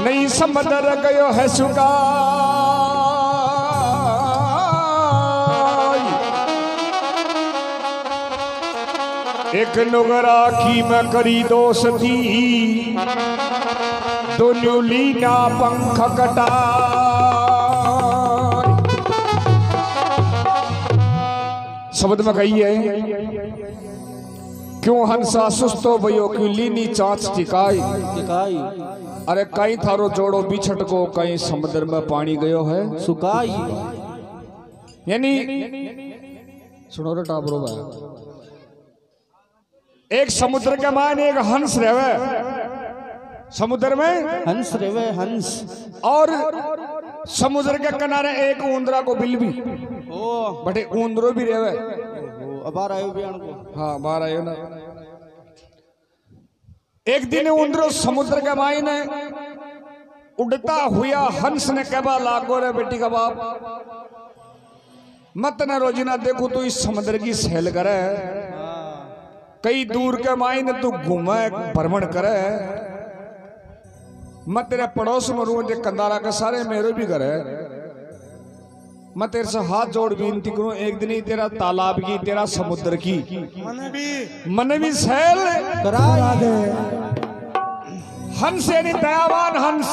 नहीं समंदर गयो है सुका एक नुगरा की मैं करी दोस्ती दोनों लीना पंख कटा शब्द में कही है क्यों हंसा सुस्तो भयो क्यों लीनी चांच टिकाई अरे कहीं थारो जोड़ो बिछट को कहीं समुद्र में पानी गयो है सुकाई। यानी सुनो रे टाबरो भाई एक समुद्र के मान एक हंस रहे समुद्र में हंस रेवे हंस और समुद्र के किनारे एक ऊंदरा को बिल भी ओ बटे ऊंदरो भी रहे बाहर आयो बयान को हाँ बाहर आयो ना एक दिन ऊंदरो समुद्र के मायने उड़ता हुआ हंस ने कहबा लागो रे बेटी का बाप मत न रोजीना देखो तू इस समुद्र की सैल करे कई दूर के मायने तू घूमे भ्रमण करे मैं तेरे पड़ोस में रू जे कंदारा के सारे मेरे भी करे मैं तेरे से हाथ जोड़ विनती करूं एक दिन ही तेरा तालाब की तेरा समुद्र की मन भी सैल करा दे। हंस यानी दयावान हंस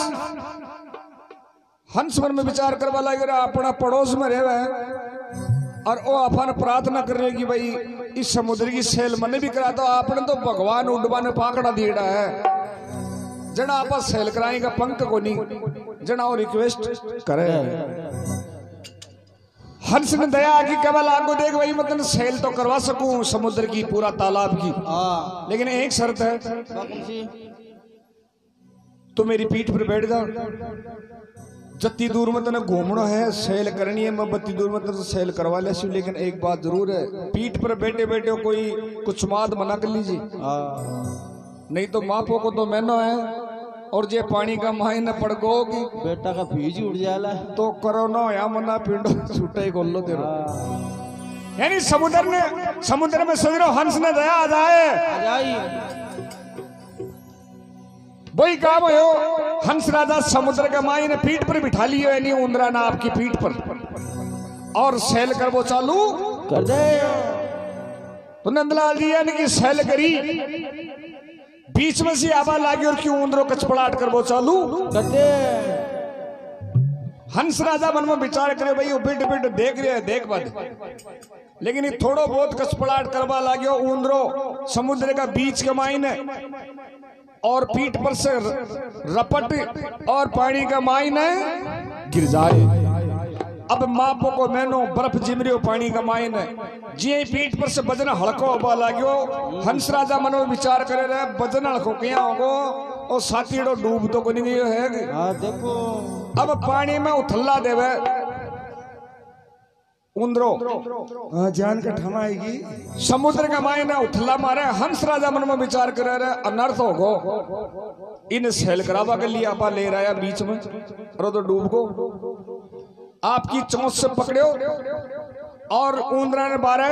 हंस मन में विचार करवा लगे अपना पड़ोस में रहे और वो अपन प्रार्थना कर रहे कि भाई इस समुद्र की सैल मन भी करा दो आपने तो भगवान उड़वा ने पाकड़ा दीड़ा है जना आप सैल कराएगा पंख को नहीं जना और रिक्वेस्ट करे हंस ने दया की केवल आपको देख भाई मतलब सैल तो करवा सकूं समुद्र की पूरा तालाब की लेकिन एक शर्त है तो मेरी पीठ पर बैठ जा जत्ती दूर में तने घूमना है सैल करनी है मैं बत्ती दूर में तो सैल करवा ले लेकिन एक बात जरूर है पीठ पर बैठे बैठे कोई कुछ माद मना कर लीजिए नहीं तो मापो को तो मैनो है और जे पानी का मायने पड़ गो कि बेटा का फीज उड़ जाला तो करो ना या मना पिंडो छूटा ही खोल लो तेरो यानी समुद्र में सोच रहे हंस ने दया आ जाए वही काम हो हंस राजा समुद्र के मायने पीठ पर बिठा लियो यानी ऊंदरा ना आपकी पीठ पर और सैल कर वो चालू कर दे तो नंदलाल जी यानी कि सैल करी बीच में से आवा लागी और क्यों ऊंदरो कचपड़ाट कर वो चालू कर दे। हंस राजा मन में विचार करे भाई वो बिट बिट देख रहे हैं देख बात लेकिन थोड़ो बहुत कचपड़ाट करवा लागे ऊंदरो समुद्र का बीच के मायने और पीठ पर से रपट और पानी का मायने गिर जाए अब मापो को मैनो बर्फ जिमरियो पानी का मायने जी पीठ पर से बजना हड़को होबा लाग्यो हंस राजा मन में विचार करे रहे बजना हड़को क्या होगो और साथीड़ो डूब तो को नहीं गयो है देखो अब पानी में उथल्ला देवे ऊंदरो जान का ठमाएगी समुद्र का मायने उथला मारे हंस राजा मन में विचार करे रहे अनर्थ होगो इन सैल करावा के लिए आपा ले रहा बीच में और तो डूब को आपकी चोंच से पकड़ो और ऊंदरा ने बारह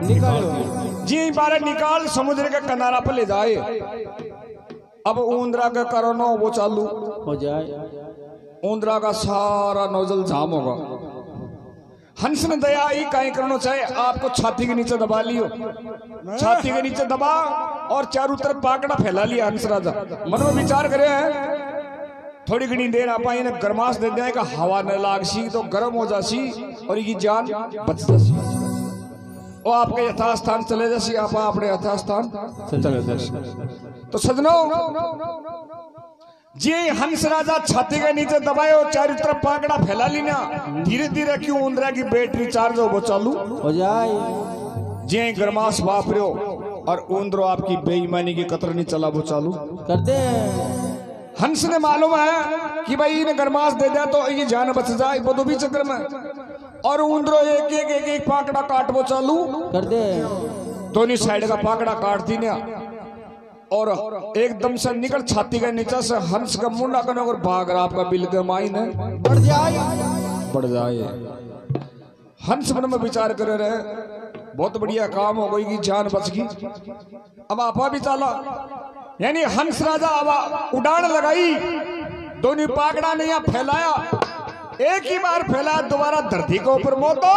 निकालो जी बारह निकाल समुद्र के किनारा पर ले जाए अब ऊंदरा का करोना वो चालू हो जाए ऊंदरा का सारा नोजल जाम होगा हंस ने दया ही कहीं करना चाहे आपको छाती के नीचे दबा लियो छाती के नीचे दबा और चारों तरफ पाकड़ा फैला लिया हंस राजा मन में विचार करे हैं थोड़ी घनी देर आप गरमाश दे दें हवा न लाग सी तो गर्म हो जासी और ये जान बच जासी वो आपके यथास्थान चले जासी आप अपने यथास्थान चले जासी तो सजनों जी हंस राजा छाती के नीचे दबाए और चारों तरफ पाकड़ा फैला लेना धीरे धीरे क्यों ऊंदरा की बैटरी चार्ज हो वो चालू हो जाए जी गरमाश वापरो और ऊंदरो आपकी बेईमानी की कतर नहीं चला वो चालू कर दे हंस ने मालूम है कि भाई इन्हें गरमाश दे दिया तो ये जान बच जाए वो तो भी चक्कर में और ऊंदरो एक पाकड़ा काट वो चालू कर दे दोनों साइड का पाकड़ा काट दी ना और एकदम से निकल छाती के नीचे से हंस का मुंडा करने और भाग रहा आपका बिल के माइन बढ़ जाए हंस मन में विचार करे रहे बहुत बढ़िया काम हो गई कि जान बच गई अब आपा भी चाला यानी हंस राजा अब उड़ान लगाई दोनों पागड़ा ने यहाँ फैलाया, एक ही बार फैलाया, दोबारा धरती के ऊपर मोतो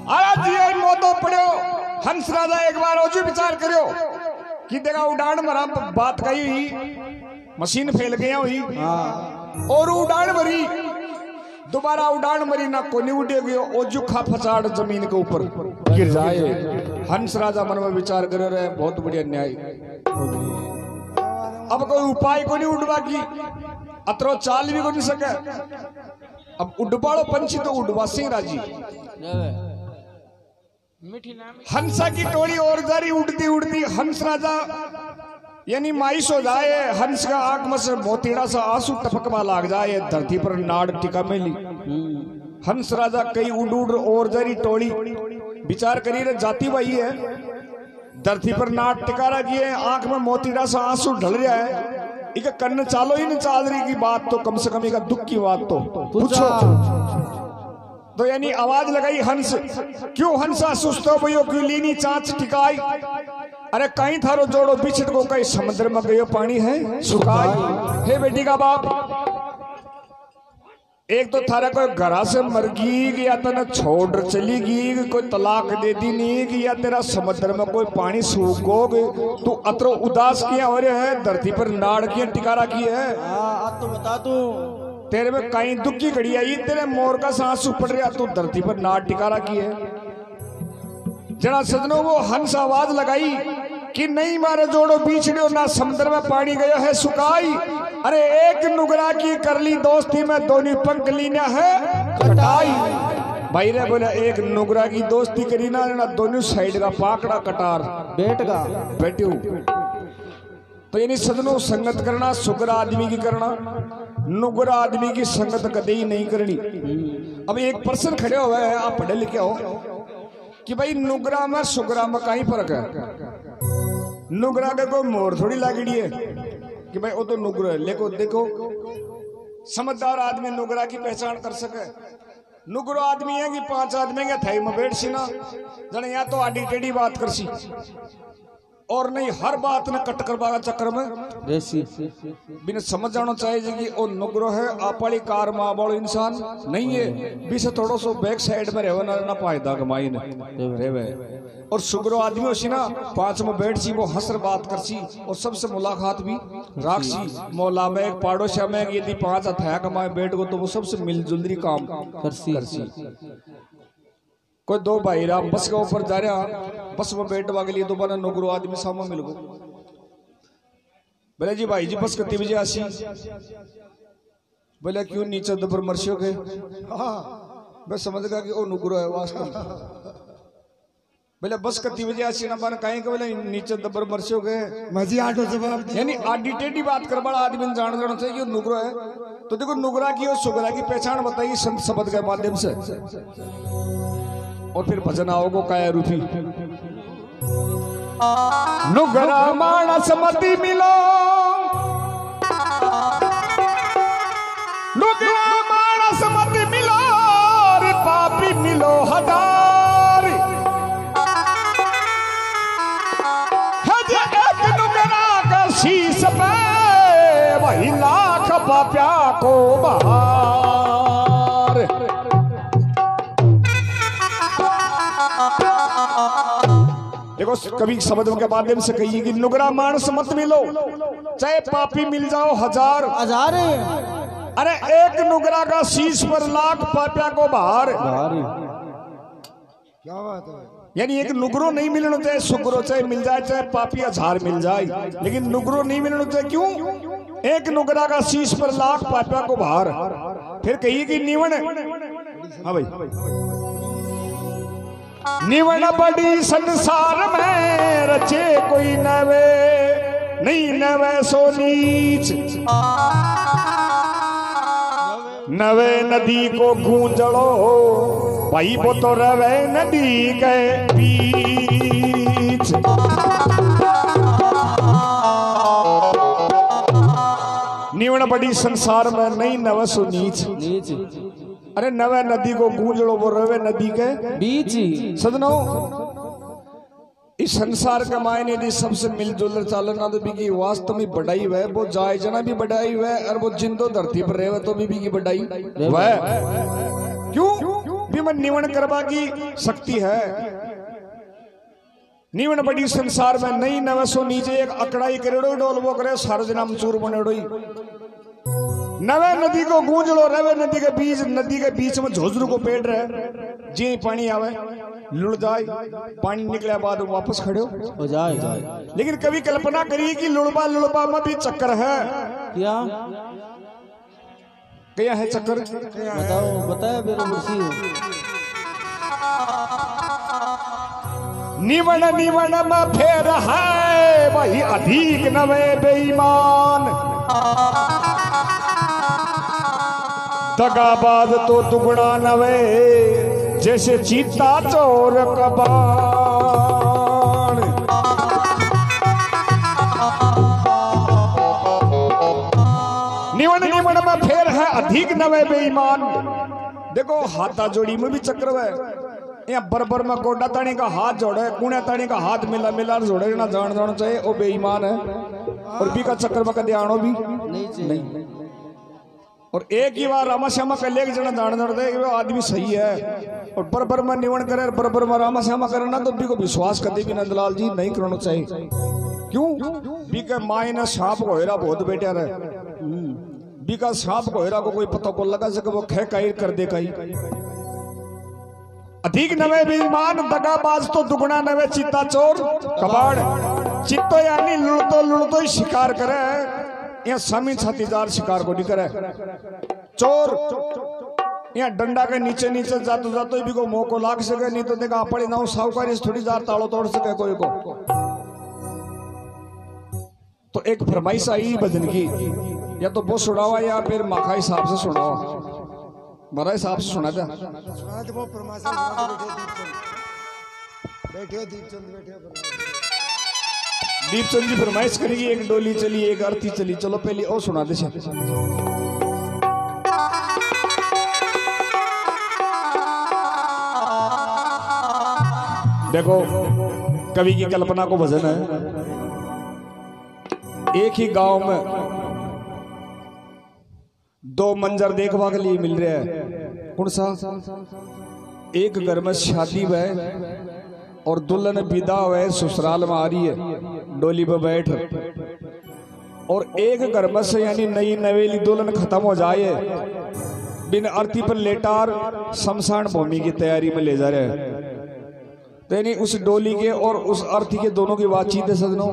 आज ये मोतो पड़ो। हंस राजा एक बार ओजू विचार करो कि देखा उड़ान मरा बात कही हुई, मशीन फैल गया हुई और उड़ान मरी, दोबारा उड़ान मरी ना कोनी उड़े गयो, ओजू खा फसाड़ जमीन के ऊपर गिर जाए। हंस राजा मन में विचार करे रहे, बहुत बढ़िया न्याय, अब कोई उपाय को नहीं उड़वा की, अतरो चाल भी को नहीं सके, अब उड़वाड़ो पंछी तो उड़वा से राजी। हंसा की टोली और जारी उड़ती उड़ती हंस राजा यानी माइस हो जाए, हंस का आंख में से मोतीड़ा सा आंसू टपकवा लाग जाए, धरती पर नाड़ टिका मिली। हंस राजा कई उड़ उड़ और जारी टोली विचार करी रे जाती वही है, धरती पर नाड़ टिकारा किए, आंख में मोतीड़ा सा आंसू ढल रहा है, इका कन्न चालो ही नहीं चाल रही की बात, तो कम से कम इका दुख की बात तो पूछो। तो यानी आवाज लगाई हंस, क्यों हंसा सुस्त हो भयो, क्यों लीनी चांच टिकाई, अरे कहीं थारो जोड़ो बिछड़ को, कहीं समुद्र में गयो पानी है सुखाई। हे बेटी का बाप, एक तो थारा कोई घरा से मर गई, या तना छोड़ चली गई, कोई तलाक दे दी नहीं, या तेरा समुद्र में कोई पानी सूख गए, तू अतरो उदास किया हो रहे है, धरती पर नाड़ किया टिकारा की है। तो बता तू, तेरे में कहीं दुख की घड़ी आई, तेरे मोर का सांस पड़ रहा, तू धरती पर नाड़ टिकारा की है। जना सजनों वो हंस आवाज लगाई कि नहीं मारे जोड़ो बीछड़ो, ना समुद्र में पानी गयो है सुखाई, अरे एक नुगरा की कर ली दोस्ती में, दोनों पंख लीना है कटाई। भाई रे बोले एक नुगरा की दोस्ती करी ना, दोनों साइड का पाकड़ा कटार बेट का बैठू। तो यानी सजनों संगत करना सुगरा आदमी की करना, नुगरा आदमी की संगत कदे ही नहीं करनी। अब एक पर्सन खड़े हुए हैं, आप पढ़े लिखे हो कि भाई नुगरा में सुगरा में कहीं फर्क है। नुगरा के कोई मोर थोड़ी लागड़ी है कि भाई वो तो नुगरा है, लेकिन देखो समझदार आदमी नुगरा की पहचान कर सके। नुगरो आदमी है कि 5 आदमी के थाई में बैठ सी ना जने, या तो आडी टेढ़ी बात कर सी, और नहीं हर बात ने कट करवा चक्कर में बिना समझ जाना चाहिए कि वो नुगरो है, आपड़ी कार माँ वालो इंसान नहीं है, बीस थोड़ो सो बैक साइड में रहे ना फायदा कमाई ने। और सुगरो आदमी हो सी ना 5 में बैठ सी, वो हंसर बात कर सी और सबसे मुलाकात भी राख सी। मौला में एक पाड़ोशा में यदि 5 हथाया कमाए बैठ गो, तो वो सबसे मिलजुल रही काम कर सी। कोई 2 भाई राम बस के ऊपर जा रहा, बस में बैठवा के लिए दोबारा नुगरो आदमी सामने मिल गो, बोले जी भाई जी बस कती बजे आसी, बोले क्यों नीचे दबर मर्शियों के, मैं समझ गया कि वो नुगरो है वास्तव में। बोले बस कती बजे आसी ना, बन कहीं के बोले नीचे दबर मर्शियों के मजी आटो जवाब, यानी आडी टेढ़ी बात कर बड़ा आदमी जान जाना चाहिए कि नुगरो है। तो देखो नुगरा की और सुगरा की पहचान बताइए संत शब्द के माध्यम से, और फिर भजन आओगो काया रूपी। नुगरा मानस मती मिलो, नुगरा मानस मती मिलो, रे पापी मिलो हजार, एक नुगरा का शीश पे वही लाख पाप्या को बहार। देखो कभी शब्द के माध्यम से कहिए कि नुगरा मानस मत मिलो, चाहे पापी मिल जाओ हजार, अरे एक नुगरा का शीश पर लाख पापिया को बाहर। क्या बात है, यानी एक नुगरो नहीं मिलना चाहे सुगरो चाहे मिल जाए, चाहे पापी हजार मिल जाए, लेकिन नुगरो नहीं मिलना चाहे। क्यों? एक नुगरा का शीश पर लाख पापिया को बाहर। फिर कहिए कि निवन, हाँ भाई, निवन बड़ी संसार में रचे कोई नवे नहीं, नवे सो नीच, नवे नदी को गूंजड़ो भाई, वो तो रवे नदी के बीच। निवन बड़ी संसार में नहीं, नवे सो नीच, अरे नवे नदी को गूंजड़ो वो रवे नदी के बीच। सजनो इस संसार के मायने यदि सबसे मिलजुल चालना तो भी की वास्तव में बढ़ाई वह वो जाए जना भी बढ़ाई वह और वो जिंदो धरती पर रहे तो भी की बढ़ाई वह क्यों भी मन निवण करवा की शक्ति है। निवण बड़ी संसार में नहीं नवसो नीचे एक अकड़ाई करेड़ो डोलबो करे सारो जना चूर बनेड़ो नवे नदी को गूंज लो रवे नदी के बीच में झोझरू को पेड़ रहे जी पानी आवे लुढ़ जाए पानी निकले बाद वापस खड़े हो जाए। लेकिन कभी कल्पना करिए कि लुढ़बा में भी चक्कर है क्या है चक्कर बताओ मेरे मुर्सी निवण में फेर है वही अधिक नवे बेईमान दगाबाज तो दुगुना नवे जैसे चीता चोर कबाड़। निवण में फेर है अधिक नवे बेईमान। देखो हाथा जोड़ी में भी चक्र है यहाँ बरबर में गोडा तानी का हाथ जोड़े कुणे तानी का हाथ मिला जोड़े ना जान चाहिए वो बेईमान है और बी का चक्कर में कदे आनो भी नहीं। और एक ही बार रामा श्यामा का लेके जना जान दे वो आदमी सही है और बरबर में निवण करे बरबर में रामा श्यामा करे ना तो बी को विश्वास कदे भी नंदलाल जी नहीं करना चाहिए। क्यों बी के माए ने सांप को हेरा बहुत बेटा रहे बी का सांप को हेरा को कोई पता को लगा सके वो खे कायर कर दे कहीं अधिक नवे बेईमान दगाबाज तो दुगुना नवे चित्ता चोर कबाड़। चित्तो यानी लुड़तो ही शिकार करे यहाँ सामी छातीदार शिकार को नहीं करे। चोर यहाँ डंडा के नीचे जातो भी को मोह को लाग सके नहीं तो देखा पड़े ना साहूकारी थोड़ी जार ताड़ो तोड़ सके कोई को। तो एक फरमाइश आई भजन की या तो वो सुनावा या फिर माखा हिसाब से सुनावा बड़ा हिसाब से सुना था दीपचंद जी फरमाइश करेगी एक डोली चली एक अर्थी चली चलो पहले और सुना दे। देखो कवि की कल्पना को भजन है एक ही गांव में दो मंजर देखवा के लिए मिल रहे हैं। कौन सा एक घर में शादी है और दुल्हन विदा हुए ससुराल में आ रही है डोली पे बैठ और एक घर में से यानी नई नवेली दुल्हन खत्म हो जाए बिन अर्थी पर लेटार शमशान भूमि की तैयारी में ले जा रहे हैं। तो यानी उस डोली के और उस अर्थी के दोनों की बातचीत है सजनों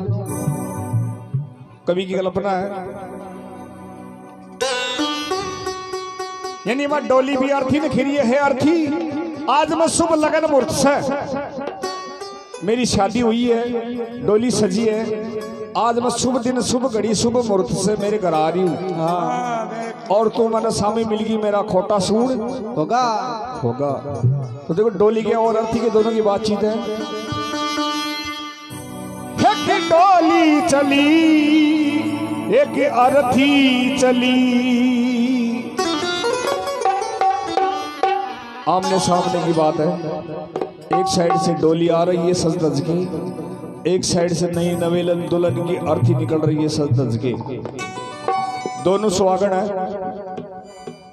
कवि की कल्पना है। यानी वह डोली भी अर्थी ने खिरी है अर्थी आज मैं शुभ लगन मुहूर्त से मेरी शादी हुई है डोली सजी है आज मैं शुभ दिन शुभ घड़ी शुभ मुहूर्त से मेरे घर आ रही हूँ और तू मैंने सामने मिल गई मेरा खोटा सूर होगा। तो देखो डोली के और अर्थी के दोनों की बातचीत है। एक डोली चली एक अर्थी चली आमने सामने की बात है। एक साइड से डोली आ रही है सज धज की एक साइड से नई नवेलन दुल्हन की अर्थी निकल रही है सज धज के। दोनों सुहागन है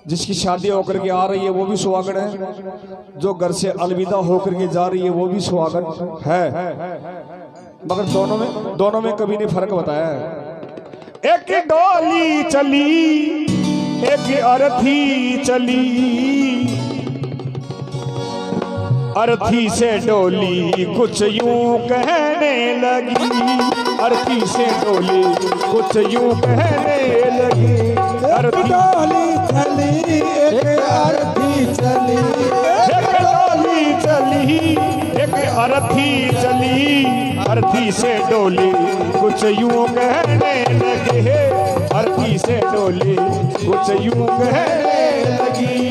जिसकी शादी होकर के आ रही है वो भी सुहागन है जो घर से अलविदा होकर के जा रही है वो भी सुहागन है मगर दोनों में कभी ने फर्क बताया है। एक डोली चली एक अर्थी चली अर्थी से डोली कुछ यूं कहने लगी अर्थी से डोली कुछ यूं कहने लगी अर्थी डोली चली एक अर्थी चली एक डोली चली एक अर्थी चली अर्थी से डोली कुछ यूं कहने लगे अर्थी से डोली कुछ यूं कहने लगी।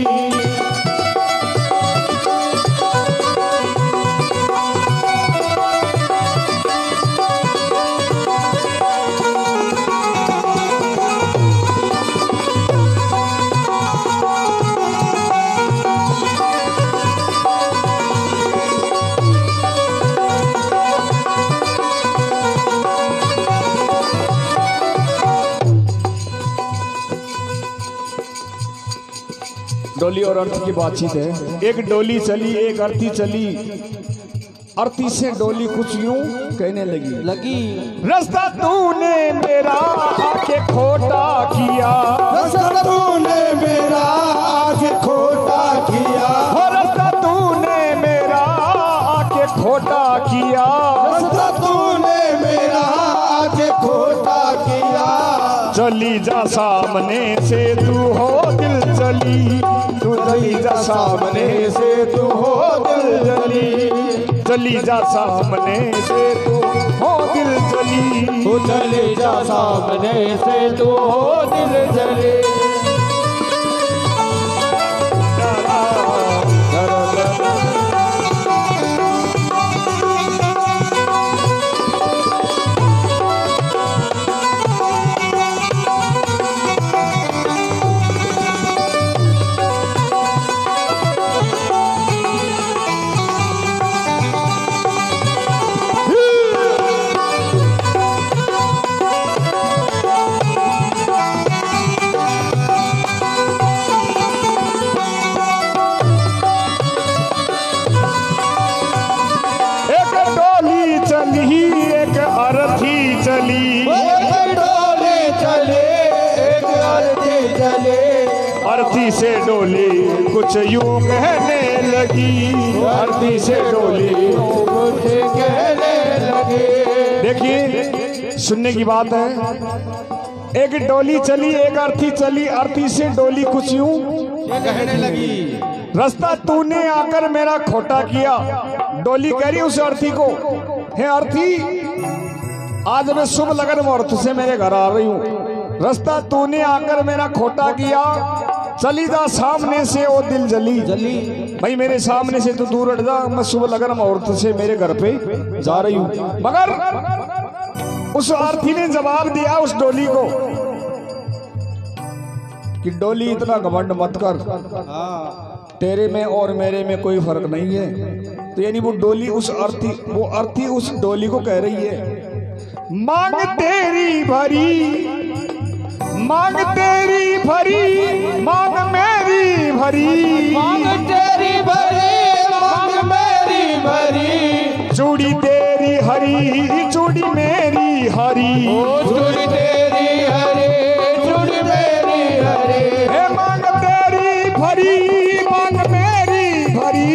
डोली और अर्थी की बातचीत है। एक डोली चली एक अर्थी चली, अर्थी से डोली कुछ यूं कहने लगी रास्ता तूने मेरा आके खोटा किया, रास्ता तूने मेरा आके खोटा किया, रास्ता तूने मेरा आके खोटा किया, रास्ता तूने मेरा आके खोटा किया। चली जा सामने से तू हो दिल जली, तू चली जा सामने से तू हो दिल जली, चली जा सामने से तू हो दिल जली, तू चली जा सामने से तू हो दिल जली। एक अर्थी चली, एक डोली चले एक अर्थी चले, अर्थी से डोली कुछ यूं कहने लगी, अर्थी से डोली कुछ कहने लगे। देखिए सुनने की बात है। एक डोली चली एक अर्थी चली, अर्थी से डोली कुछ यूं कहने लगी रास्ता तूने आकर मेरा खोटा किया। डोली कह रही उस अर्थी को, हे अर्थी आज मैं शुभ लगन मुहूर्त से मेरे घर आ रही हूँ, रास्ता तूने आकर मेरा खोटा किया, चली जा सामने से ओ दिल जली, भाई मेरे सामने से तू दूर हट जा, मैं शुभ लगन मुहूर्त से मेरे घर पे जा रही हूँ। मगर उस अर्थी ने जवाब दिया उस डोली को कि डोली इतना घमंड मत कर, तेरे में और मेरे में कोई फर्क नहीं है। तो यानी वो डोली उस अर्थी उस डोली को कह रही है मांग तेरी भरी, मांग तेरी भरी, मांग मेरी भरी, मांग तेरी भरी, मांग मेरी भरी, चूड़ी तेरी हरी, चूड़ी मेरी हरी, चूड़ी तेरी हरी, चूड़ी मेरी हरी, हे मांग तेरी भरी, मांग मेरी भरी,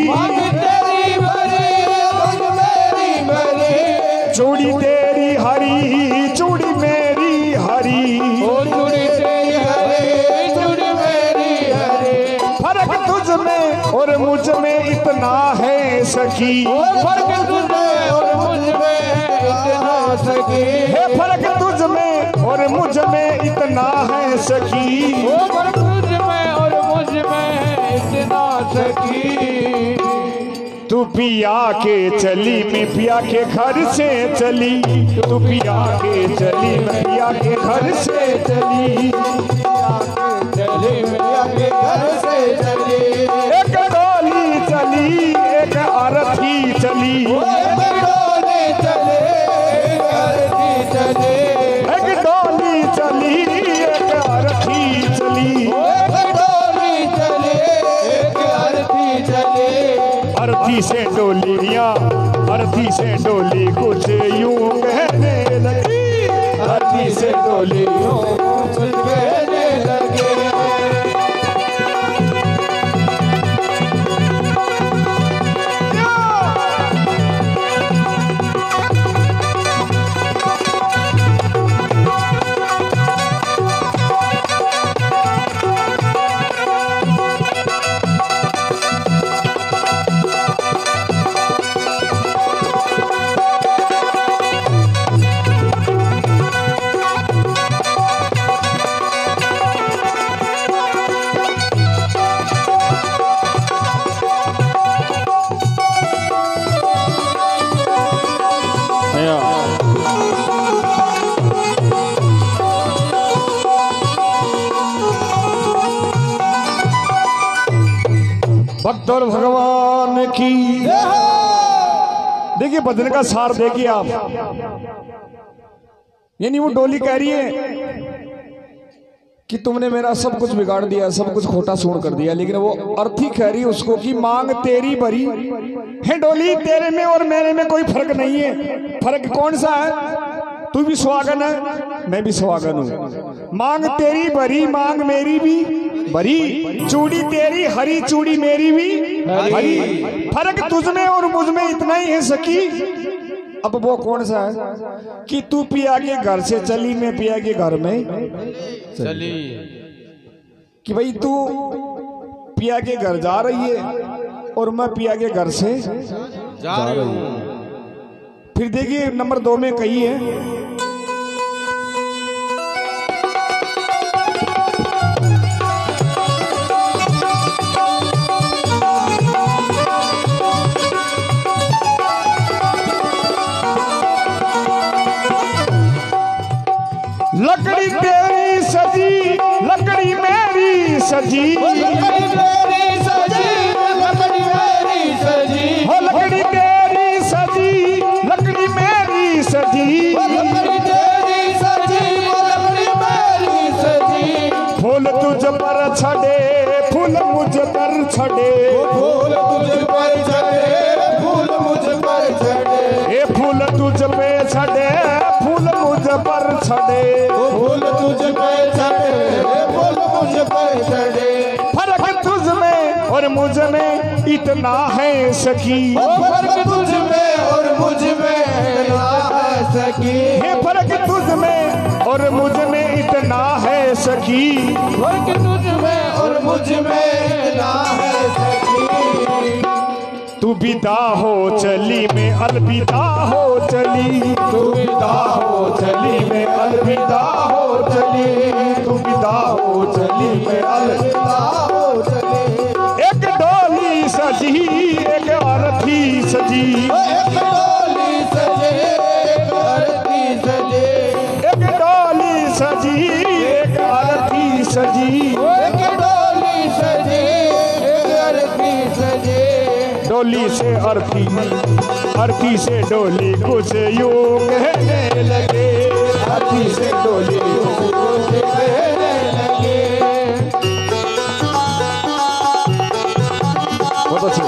मांग तेरी भरी, मांग मेरी भरी, चूड़ी तेरी हरी, चूड़ी मेरी हरी, चूड़ी तेरी हरी, चूड़ी मेरी हरी। फर्क तुझ में और मुझ में इतना है सखी, फर्क तुझ में और मुझ में इतना सखी, हे फर्क तुझ में और मुझ में इतना है सखी, फर्क तुझ में और मुझ में इतना सखी। तू पिया के चली मैं पिया के घर से चली, तू पिया के चली मैं पिया के घर से चली, चली मैया के घर से चली, एक डोली चली एक अर्थी चली, एक डोली चले एक अर्थी चले, एक डोली चली एक अर्थी चली, एक डोली चले एक अर्थी चले, अर्थी से डोलियां, अर्थी से डोली कुछ यूं कहने लगी, अर्थी से डोली कुछ कहने लगे। भक्त और भगवान की देखिए भजन का सार देखिए आप, यानी वो डोली कह रही है कि तुमने मेरा सब कुछ बिगाड़ दिया, सब कुछ खोटा सूण कर दिया। लेकिन वो अर्थी कह रही उसको कि मांग तेरी भरी है डोली, तेरे में और मेरे में कोई फर्क नहीं है। फर्क कौन सा है? तू भी सुहागन है, मैं भी सुहागन हूँ। मांग तेरी भरी, मांग मेरी भी भरी, चूड़ी तेरी हरी, चूड़ी मेरी भी हरी। फर्क तुझमें और मुझमें इतना ही है सखी। अब वो कौन सा है कि तू पिया के घर से चली, मैं पिया के घर में चली। कि भाई तू पिया के घर जा रही है और मैं पिया के घर से जा रही हूँ। फिर देखिए नंबर 2 में कही है, लकड़ी तेरी सजी, लकड़ी मेरी सजी, लकड़ी तेरी सजी, लकड़ी मेरी सजी, हो लकड़ी तेरी सजी, लकड़ी मेरी सजी, लकड़ी तेरी सजी, लकड़ी मेरी सजी। फूल तुझ पर छड़े, फूल मुझ पर छड़े, फूल तुझ पर चढ़े, फूल मुझ पर चढ़े, ये फूल तुझ पे छड़े, फूल मुझ पर छड़े, फूल तुझ पे चढ़े, फूल मुझ पर चढ़े। फर्क तुझ में और मुझ में इतना है सखी, फर्क तुझ में और मुझ में इतना है सखी, ये फर्क तुझ में और मुझ में इतना है सखी। फर्क तुझ में और मुझ में इतना है सखी। तू विदा हो चली मैं अलविदा हो चली, तू विदा हो चली मैं अलविदा हो चली, तू विदा हो चली मैं अलविदा हो चली। एक डोली सजी, एक अर्थी सजी, एक डोली सजे, एक अर्थी सजे, एक डोली सजी, एक अर्थी सजी, एक डोली सजे, एक अर्थी सजे। डोली से अर्थी, अर्थी से डोली कुछ यूं कहने लगे, अर्थी से डोली कुछ कहने लगे। बहुत अच्छा।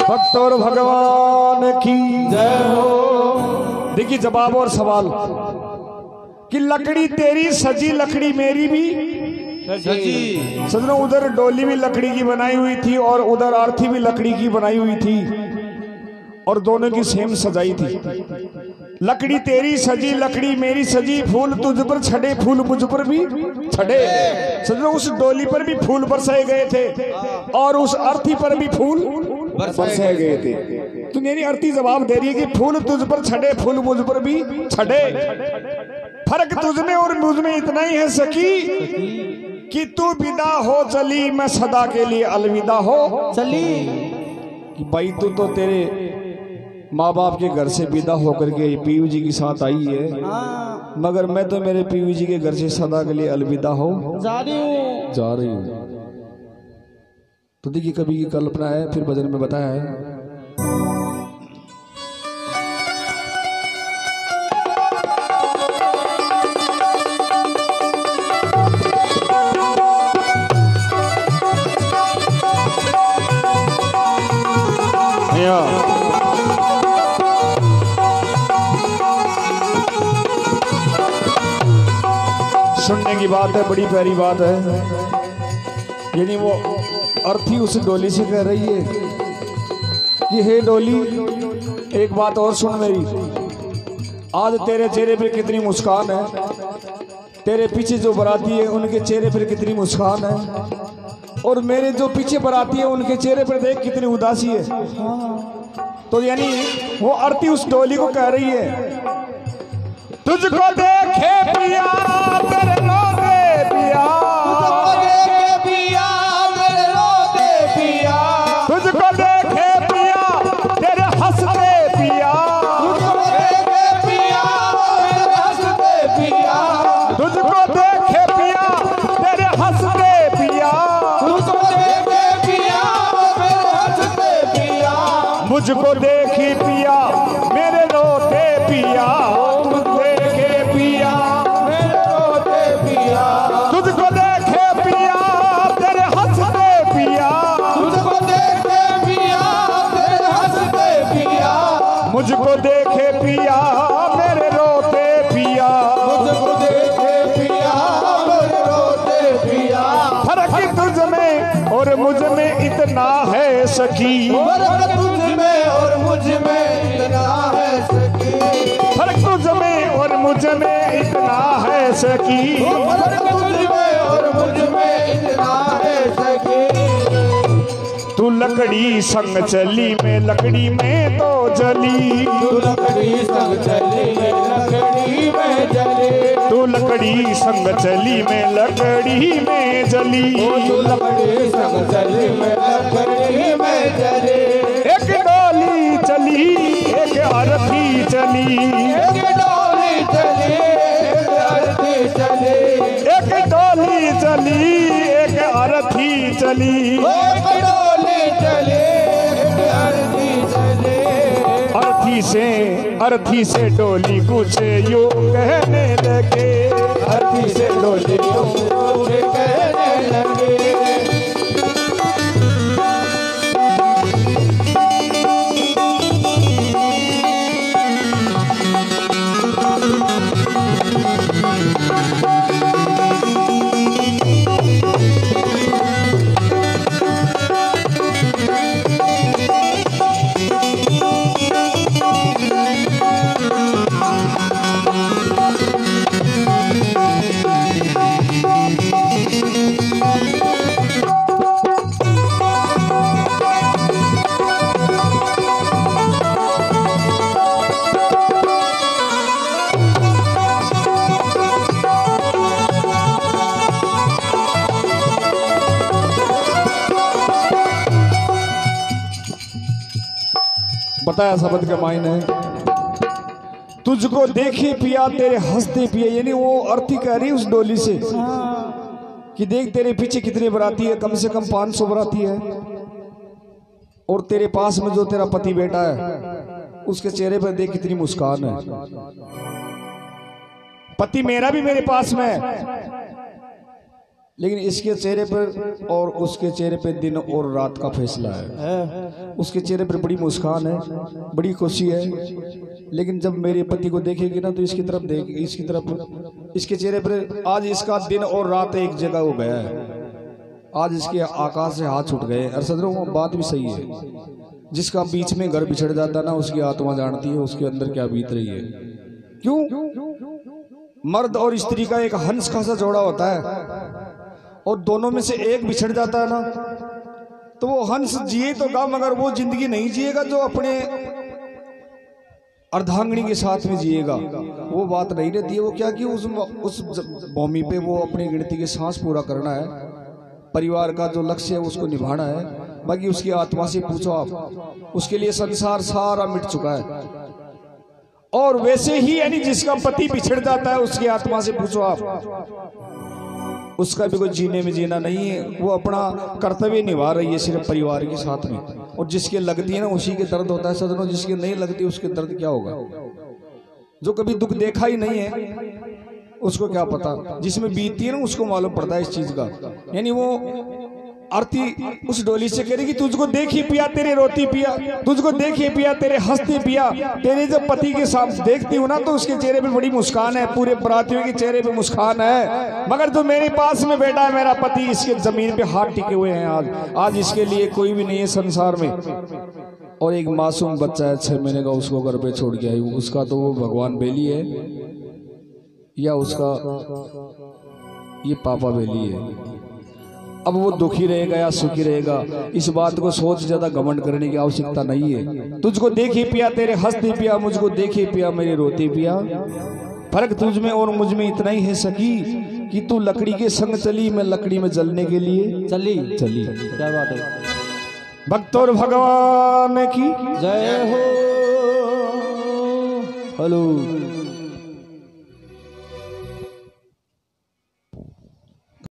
भक्त और भगवान की जय हो। देखिए जवाब और सवाल कि लकड़ी तेरी सजी, लकड़ी मेरी भी सजी। सजनों उधर डोली भी लकड़ी की बनाई हुई थी और उधर अर्थी भी लकड़ी की बनाई हुई थी और दोनों की सेम सजाई थी। लकड़ी तेरी सजी, लकड़ी मेरी सजी, फूल तुझ पर छड़े, फूल मुझ पर भी छड़े। सजनों उस डोली पर भी फूल बरसाए गए थे और उस अर्थी पर भी फूल बरसाए गए थे। तो मेरी अर्थी जवाब दे रही है कि फूल तुझ पर छड़े, फूल मुझ पर भी छड़े। फर्क तुझ में और मुझ में इतना ही है सखी कि तू विदा हो चली, मैं सदा के लिए अलविदा हो चली। कि भाई तू तो तेरे माँ बाप के घर से विदा होकर के पीयू जी के साथ आई है, मगर मैं तो मेरे पीयू जी के घर से सदा के लिए अलविदा हो जा रही हूँ। तो देखिए कभी की कल्पना है, फिर भजन में बताया है। सुनने की बात है, बड़ी प्यारी बात है। यानी वो अर्थी उस डोली से कह रही है कि हे डोली, एक बात और सुन मेरी। आज तेरे चेहरे पे कितनी मुस्कान है, तेरे पीछे जो बराती है उनके चेहरे पर कितनी मुस्कान है। और मेरे जो पीछे बराती है उनके चेहरे पर देख कितनी उदासी है। तो यानी वो आरती उस डोली को कह रही है, तुझको देखे पिया तेरे रोते पिया, तुझको देखे पिया तेरे रोते पिया, तुझको देखे पिया तेरे हंसते पिया, तुझको देखे पिया तेरे हंसते पिया, तुझको देखे पिया तेरे हंसते पिया, तुझको देखे पिया तेरे हंसते पिया, मुझको देखी पिया मेरे रोते पिया, देखे पिया मेरे रोते पिया, तुझको देखे पिया तेरे हंसते पिया, तुझको देखे पिया तेरे हंसते पिया, मुझको देखे पिया मेरे रोते पिया, मुझको देखे पिया मेरे रोते पिया, फर्क तुझ में और मुझ में इतना है सखी, फर्क तुझ में और मुझ में इतना है सखी, फर्क तुझ में और मुझ में इतना है सखी, फर्क तुझ में और मुझ में इतना है सखी, तू लकड़ी संग चली मैं लकड़ी में तो जली, तू लकड़ी संग चली लकड़ी में जले, तू लकड़ी संग चली मैं लकड़ी में जली, तू लकड़ी संग चली लकड़ी में जले, एक डोली चली एक अरथी चली, एक डोली चली एक अरथी चली, एक डोली चली एक अरथी चली, एक डोली चली एक अरथी चली, अरथी से डोली कुछ यूं कहने लगे, अरथी से डोली मुझे कहने लगे, बताया शब्द का मायने है, तुझको देखे पिया तेरे हंसते पिया, यानी वो अर्थी कह रही उस डोली से कि देख तेरे पीछे कितनी बराती है, कम से कम 500 बराती है, और तेरे पास में जो तेरा पति बैठा है उसके चेहरे पर देख कितनी मुस्कान है, पति मेरा भी मेरे पास में है, लेकिन इसके चेहरे पर और उसके चेहरे पे दिन और रात का फैसला है। उसके चेहरे पर बड़ी मुस्कान है, बड़ी खुशी है, लेकिन जब मेरे पति को देखेगी ना तो इसकी तरफ देख, इसकी तरफ, इसके चेहरे पर आज इसका दिन और रात एक जगह हो गया है, आज इसके आकाश से हाथ छूट गए। और सदरों वो बात भी सही है, जिसका बीच में घर बिछड़ जाता ना उसकी आत्मा जानती है उसके अंदर क्या बीत रही है। क्यों? मर्द और स्त्री का एक हंस खासा जोड़ा होता है, और दोनों में से एक बिछड़ जाता है ना तो वो हंस जिए तो गा, मगर वो जिंदगी नहीं जिएगा जो अपने अर्धांगिनी के साथ में जिएगा, वो बात नहीं रहती है। वो क्या कि उस भूमि पे वो अपनी गिनती के सांस पूरा करना है, परिवार का जो लक्ष्य है उसको निभाना है, बाकी उसकी आत्मा से पूछो आप, उसके लिए संसार सारा मिट चुका है। और वैसे ही यानी जिसका पति बिछड़ जाता है उसकी आत्मा से पूछो आप, उसका भी कोई जीने में जीना नहीं है, वो अपना कर्तव्य निभा रही है सिर्फ परिवार के साथ में। और जिसके लगती है ना उसी के दर्द होता है सदनों, जिसके नहीं लगती उसके दर्द क्या होगा। जो कभी दुख देखा ही नहीं है उसको क्या पता, जिसमें बीतती है ना उसको मालूम पड़ता है इस चीज का। यानी वो आरती उस डोली से करेगी, तुझको देखी पिया तेरे रोती पिया, तुझको देखी पिया तेरे हंसती पिया, तेरे जब पति के साथ देखती हूँ ना तो उसके चेहरे पे बड़ी मुस्कान है, पूरे बरातियों के चेहरे पे मुस्कान है, मगर जो मेरे पास में बैठा है मेरा पति, इसके जमीन पे हाथ टिके हुए हैं। आज इसके लिए कोई भी नहीं है संसार में। और एक मासूम बच्चा है 6 महीने का, उसको घर पे छोड़ के आई हूँ। उसका तो वो भगवान बेली है या उसका ये पापा बेली है। अब वो दुखी रहेगा या सुखी रहेगा, इस बात को सोच ज्यादा घमंड करने की आवश्यकता नहीं है। तुझको देखे पिया तेरे हंसते पिया, मुझको देखे पिया मेरे रोते पिया। फर्क तुझ में और मुझ में इतना ही है सखी कि तू लकड़ी के संग चली, मैं लकड़ी में जलने के लिए चली। क्या बात है। भक्त और भगवान की जय हो। हेलो।